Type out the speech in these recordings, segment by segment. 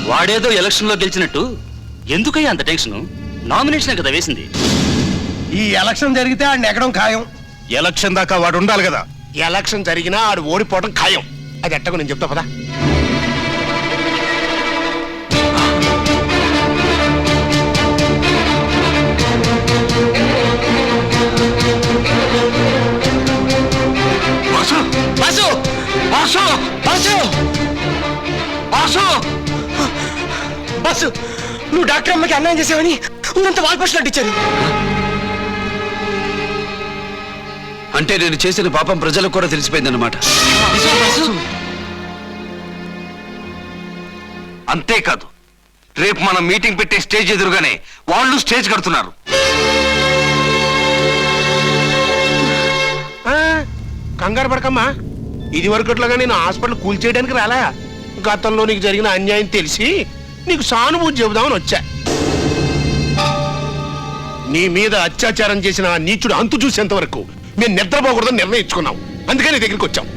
వాడేదో ఎలక్షన్ లో గెలిచినట్టు ఎందుకయ్యా అంత టెన్షన్? నామినేషన్ కదా వేసింది. ఈ ఎలక్షన్ జరిగితే ఆడిని ఎక్కడం ఖాయం. ఎలక్షన్ దాకా వాడు ఉండాలి కదా. ఎలక్షన్ జరిగినా ఆడు ఓడిపోవడం ఖాయం. అది ఎట్టకు నేను చెప్తా పదా. Boss boss boss boss bus, నువ్వు డాక్టర్ అమ్మకి అన్యాయం చేసావని ఊరంతా వాల్పోస్ట్ అంటించారు. అంటే నేను చేసిన పాపం ప్రజలకు కూడా తెలిసిపోయిందన్నమాట. అంతేకాదు, రేపు మనం మీటింగ్ పెట్టే స్టేజ్ ఎదురుగానే వాళ్ళు స్టేజ్ కడుతున్నారు. కంగారు పడకమ్మా. ఇది వరకట్లాగా నేను హాస్పిటల్ కూల్చేయడానికి రాలా. గతంలో నీకు జరిగిన అన్యాయం తెలిసి నీకు సానుభూతి చెబుదామని వచ్చా. నీ మీద అత్యాచారం చేసిన ఆ నీచుడు అంతు చూసేంత వరకు మేము నిద్రపోకూడదని నిర్ణయించుకున్నాం. అందుకే నీ దగ్గరికి వచ్చాం.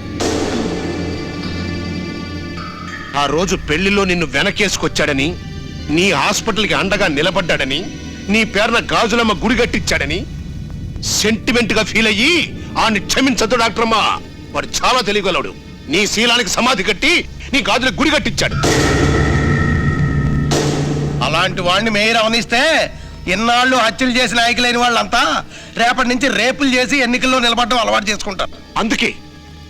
ఆ రోజు పెళ్లిలో నిన్ను వెనకేసుకొచ్చాడని, నీ హాస్పిటల్కి అండగా నిలబడ్డాడని, నీ పేరున గాజులమ్మ గుడి కట్టించాడని సెంటిమెంట్ గా ఫీల్ అయ్యి ఆని క్షమించద్దు డాక్టర్ అమ్మా. వాడు చాలా తెలియగలడు. నీ శీలానికి సమాధి కట్టి నీ గాజులకు గుడి కట్టించాడు. అలాంటి వాడిని మేయర్ అవనిస్తే ఇన్నాళ్ళు హత్యలు చేసి నాయకులైన వాళ్ళంతా రేపటి నుంచి రేపులు చేసి ఎన్నికల్లో నిలబడడం అలవాటు చేసుకుంటారు. అందుకే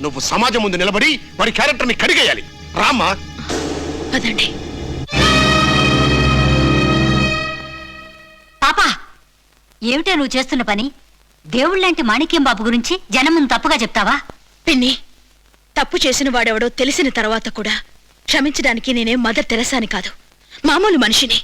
నువ్వు సమాజం ముందు నిలబడి వాడి క్యారెక్టర్ని కడిగేయాలి. రామ్మా. పదండి. పాపా, ఏమిటా నువ్వు చేస్తున్న పని? దేవుళ్ళంటి మాణిక్యం బాబు గురించి జనం ముందు తప్పుగా చెప్తావా? పిన్ని, తప్పు చేసిన వాడెవడో తెలిసిన తర్వాత కూడా క్షమించడానికి నేనేం మదర్ తెరసాని కాదు, మామూలు మనిషిని.